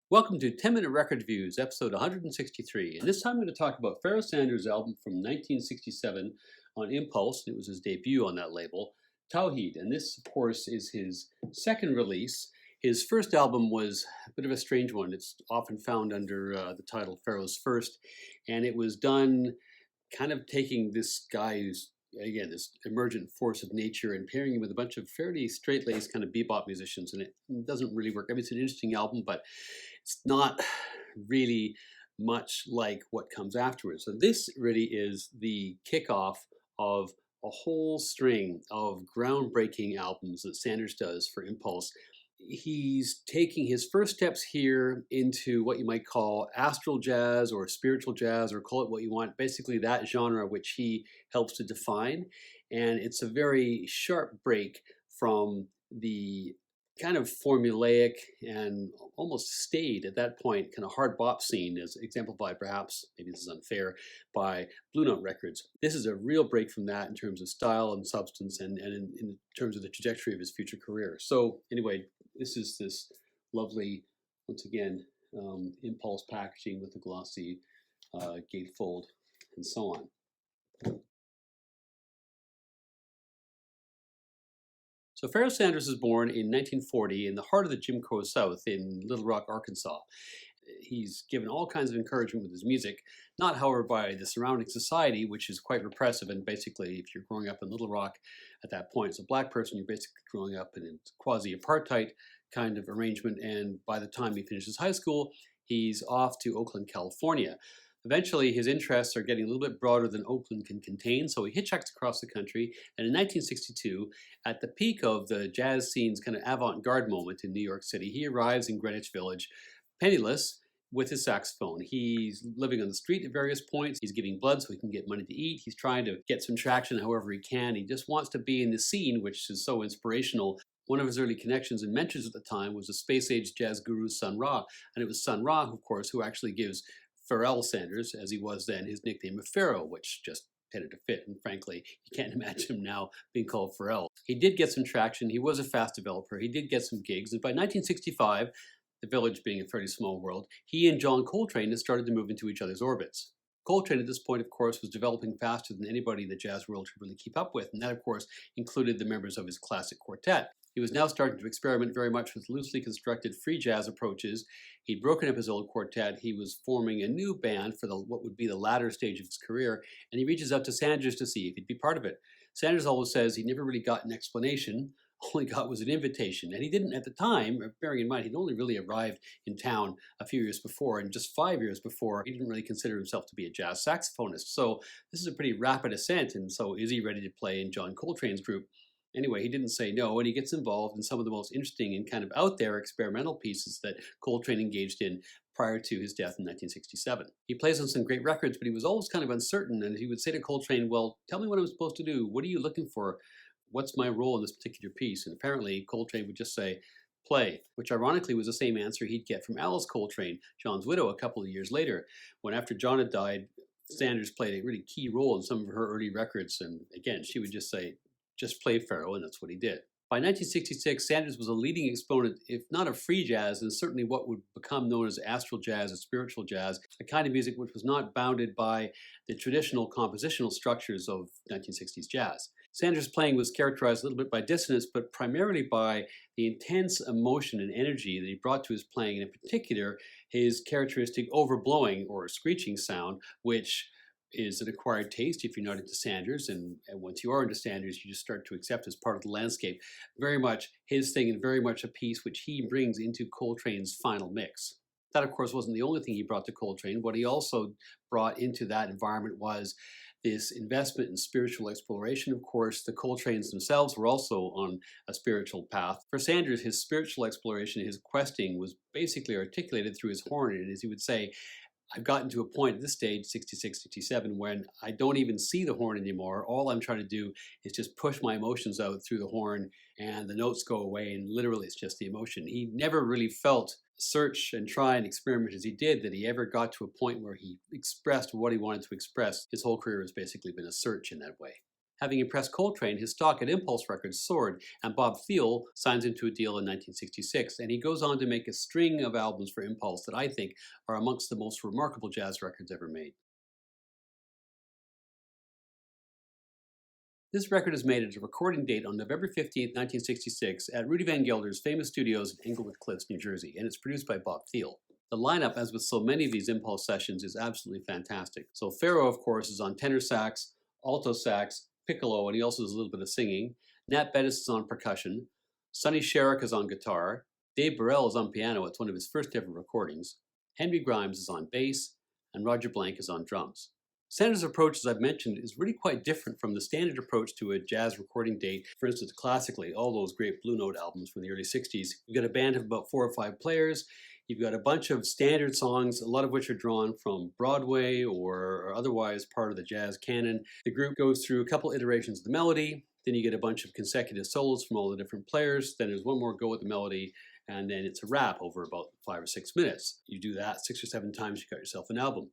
Welcome to 10-Minute Record Views, episode 163. And this time I'm going to talk about Pharoah Sanders' album from 1967 on Impulse. It was his debut on that label, Tauhid. And this, of course, is his second release. His first album was a bit of a strange one. It's often found under the title Pharoah's First. And it was done kind of taking this guy who's, again, this emergent force of nature and pairing him with a bunch of fairly straight-laced kind of bebop musicians. And it doesn't really work. I mean, it's an interesting album, but it's not really much like what comes afterwards. So this really is the kickoff of a whole string of groundbreaking albums that Sanders does for Impulse. He's taking his first steps here into what you might call astral jazz or spiritual jazz, or call it what you want, basically that genre which he helps to define. And it's a very sharp break from the kind of formulaic and almost staid at that point kind of hard bop scene, as exemplified perhaps, maybe this is unfair, by Blue Note Records. This is a real break from that in terms of style and substance, and in terms of the trajectory of his future career. So anyway, this is this lovely, once again, Impulse packaging with the glossy gatefold and so on. So Pharoah Sanders was born in 1940 in the heart of the Jim Crow South in Little Rock, Arkansas. He's given all kinds of encouragement with his music, not however by the surrounding society, which is quite repressive. And basically, if you're growing up in Little Rock at that point as a black person, you're basically growing up in a quasi-apartheid kind of arrangement. And by the time he finishes high school, he's off to Oakland, California. Eventually, his interests are getting a little bit broader than Oakland can contain, so he hitchhikes across the country. And in 1962, at the peak of the jazz scene's kind of avant-garde moment in New York City, he arrives in Greenwich Village, penniless, with his saxophone. He's living on the street at various points. He's giving blood so he can get money to eat. He's trying to get some traction however he can. He just wants to be in the scene, which is so inspirational. One of his early connections and mentors at the time was the space-age jazz guru Sun Ra. And it was Sun Ra, of course, who actually gives Pharoah Sanders, as he was then, his nickname of Pharaoh, which just tended to fit. And frankly, you can't imagine him now being called Pharrell. He did get some traction. He was a fast developer. He did get some gigs. And by 1965, the Village being a fairly small world, he and John Coltrane had started to move into each other's orbits. Coltrane at this point, of course, was developing faster than anybody in the jazz world could really keep up with. And that, of course, included the members of his classic quartet. He was now starting to experiment very much with loosely constructed free jazz approaches. He'd broken up his old quartet. He was forming a new band for what would be the latter stage of his career, and he reaches out to Sanders to see if he'd be part of it. Sanders always says he never really got an explanation. All he got was an invitation, and he didn't at the time, bearing in mind he'd only really arrived in town a few years before, and just 5 years before, he didn't really consider himself to be a jazz saxophonist. So this is a pretty rapid ascent, and so is he ready to play in John Coltrane's group? Anyway, he didn't say no, and he gets involved in some of the most interesting and kind of out there experimental pieces that Coltrane engaged in prior to his death in 1967. He plays on some great records, but he was always kind of uncertain, and he would say to Coltrane, well, tell me what I'm supposed to do. What are you looking for? What's my role in this particular piece? And apparently Coltrane would just say, play, which ironically was the same answer he'd get from Alice Coltrane, John's widow, a couple of years later, when after John had died, Sanders played a really key role in some of her early records. And again, she would just say, just play Pharoah, and that's what he did. By 1966, Sanders was a leading exponent, if not of free jazz, and certainly what would become known as astral jazz or spiritual jazz, a kind of music which was not bounded by the traditional compositional structures of 1960s jazz. Sanders' playing was characterized a little bit by dissonance, but primarily by the intense emotion and energy that he brought to his playing, and in particular, his characteristic overblowing or screeching sound, which is an acquired taste if you're not into Sanders, and once you are into Sanders, you just start to accept as part of the landscape. Very much his thing, and very much a piece which he brings into Coltrane's final mix. That, of course, wasn't the only thing he brought to Coltrane. What he also brought into that environment was this investment in spiritual exploration. Of course, the Coltranes themselves were also on a spiritual path. For Sanders, his spiritual exploration, his questing, was basically articulated through his horn, and as he would say, I've gotten to a point at this stage, 66, 67, when I don't even see the horn anymore. All I'm trying to do is just push my emotions out through the horn, and the notes go away, and literally it's just the emotion. He never really felt search and try and experiment as he did that he ever got to a point where he expressed what he wanted to express. His whole career has basically been a search in that way. Having impressed Coltrane, his stock at Impulse Records soared, and Bob Thiel signs him to a deal in 1966, and he goes on to make a string of albums for Impulse that I think are amongst the most remarkable jazz records ever made. This record is made at a recording date on November 15th, 1966 at Rudy Van Gelder's famous studios in Englewood Cliffs, New Jersey, and it's produced by Bob Thiel. The lineup, as with so many of these Impulse sessions, is absolutely fantastic. So Pharoah, of course, is on tenor sax, alto sax, piccolo, and he also does a little bit of singing. Nat Bettis is on percussion. Sonny Sherrick is on guitar. Dave Burrell is on piano. It's one of his first ever recordings. Henry Grimes is on bass, and Roger Blank is on drums. Sanders' approach, as I've mentioned, is really quite different from the standard approach to a jazz recording date. For instance, classically, all those great Blue Note albums from the early 60s. You've got a band of about 4 or 5 players. You've got a bunch of standard songs, a lot of which are drawn from Broadway or otherwise part of the jazz canon. The group goes through a couple iterations of the melody. Then you get a bunch of consecutive solos from all the different players. Then there's one more go at the melody, and then it's a wrap over about 5 or 6 minutes. You do that 6 or 7 times, you got yourself an album.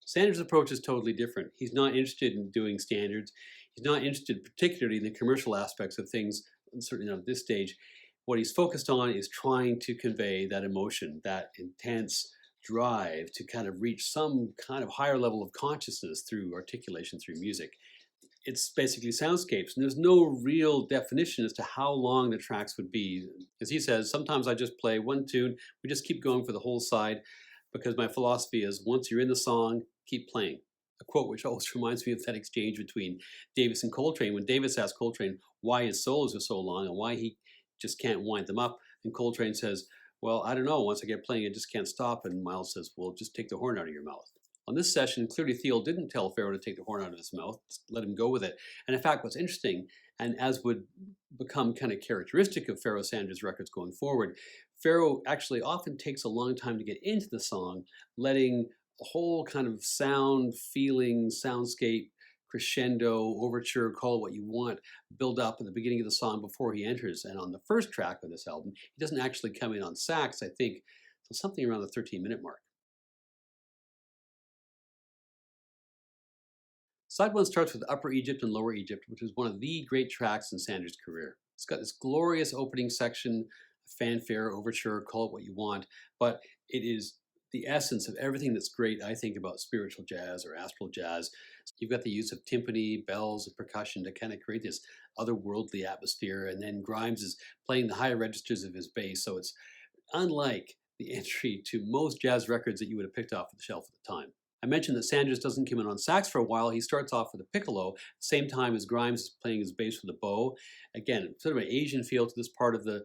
Sanders' approach is totally different. He's not interested in doing standards. He's not interested particularly in the commercial aspects of things, certainly not at this stage. What he's focused on is trying to convey that emotion, that intense drive to kind of reach some kind of higher level of consciousness through articulation, through music. It's basically soundscapes, and there's no real definition as to how long the tracks would be. As he says, sometimes I just play one tune, we just keep going for the whole side, because my philosophy is once you're in the song, keep playing. A quote which always reminds me of that exchange between Davis and Coltrane, when Davis asked Coltrane why his solos are so long and why he just can't wind them up. And Coltrane says, well, I don't know, once I get playing, I just can't stop. And Miles says, well, just take the horn out of your mouth. On this session, clearly Thiel didn't tell Pharoah to take the horn out of his mouth, just let him go with it. And in fact, what's interesting, and as would become kind of characteristic of Pharoah Sanders' records going forward, Pharoah actually often takes a long time to get into the song, letting a whole kind of sound, feeling, soundscape, crescendo, overture, call it what you want, build up at the beginning of the song before he enters. And on the first track of this album, he doesn't actually come in on sax, I think, until something around the 13-minute mark. Side 1 starts with Upper Egypt and Lower Egypt, which is one of the great tracks in Sanders' career. It's got this glorious opening section, fanfare, overture, call it what you want, but it is the essence of everything that's great, I think, about spiritual jazz or astral jazz. You've got the use of timpani, bells, and percussion to kind of create this otherworldly atmosphere, and then Grimes is playing the higher registers of his bass, so it's unlike the entry to most jazz records that you would have picked off the shelf at the time. I mentioned that Sanders doesn't come in on sax for a while. He starts off with a piccolo, at the same time as Grimes is playing his bass with a bow. Again, sort of an Asian feel to this part of the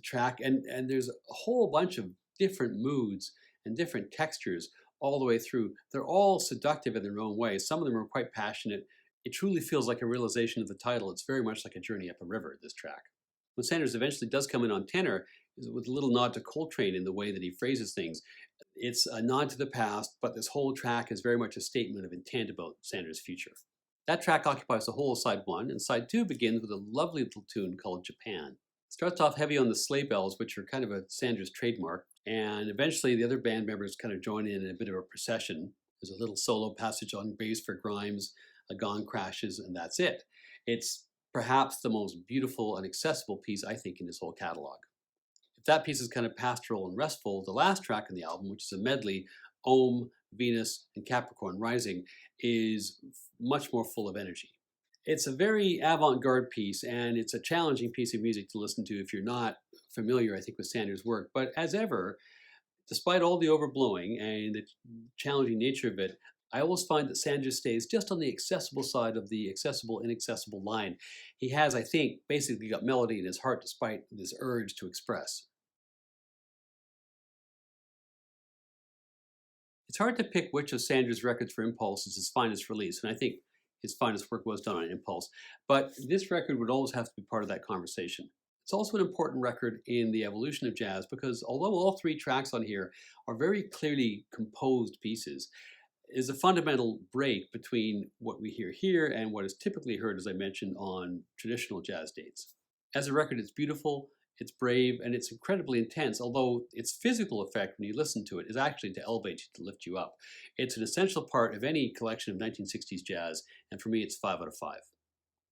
track, and there's a whole bunch of different moods and different textures all the way through. They're all seductive in their own way. Some of them are quite passionate. It truly feels like a realization of the title. It's very much like a journey up a river, this track. When Sanders eventually does come in on tenor, with a little nod to Coltrane in the way that he phrases things, it's a nod to the past, but this whole track is very much a statement of intent about Sanders' future. That track occupies the whole of side 1, and side 2 begins with a lovely little tune called Japan. It starts off heavy on the sleigh bells, which are kind of a Sanders trademark, and eventually the other band members kind of join in a bit of a procession. There's a little solo passage on bass for Grimes, a gong crashes, and that's it. It's perhaps the most beautiful and accessible piece, I think, in this whole catalog. If that piece is kind of pastoral and restful, the last track in the album, which is a medley, Om, Venus, and Capricorn Rising, is much more full of energy. It's a very avant-garde piece, and it's a challenging piece of music to listen to if you're not familiar, I think, with Sanders' work. But as ever, despite all the overblowing and the challenging nature of it, I always find that Sanders stays just on the accessible side of the accessible-inaccessible line. He has, I think, basically got melody in his heart despite this urge to express. It's hard to pick which of Sanders' records for Impulse is his finest release, and I think his finest work was done on Impulse, but this record would always have to be part of that conversation. It's also an important record in the evolution of jazz because although all 3 tracks on here are very clearly composed pieces, is a fundamental break between what we hear here and what is typically heard, as I mentioned, on traditional jazz dates. As a record, it's beautiful, it's brave, and it's incredibly intense, although its physical effect when you listen to it is actually to elevate you, to lift you up. It's an essential part of any collection of 1960s jazz, and for me, it's 5 out of 5.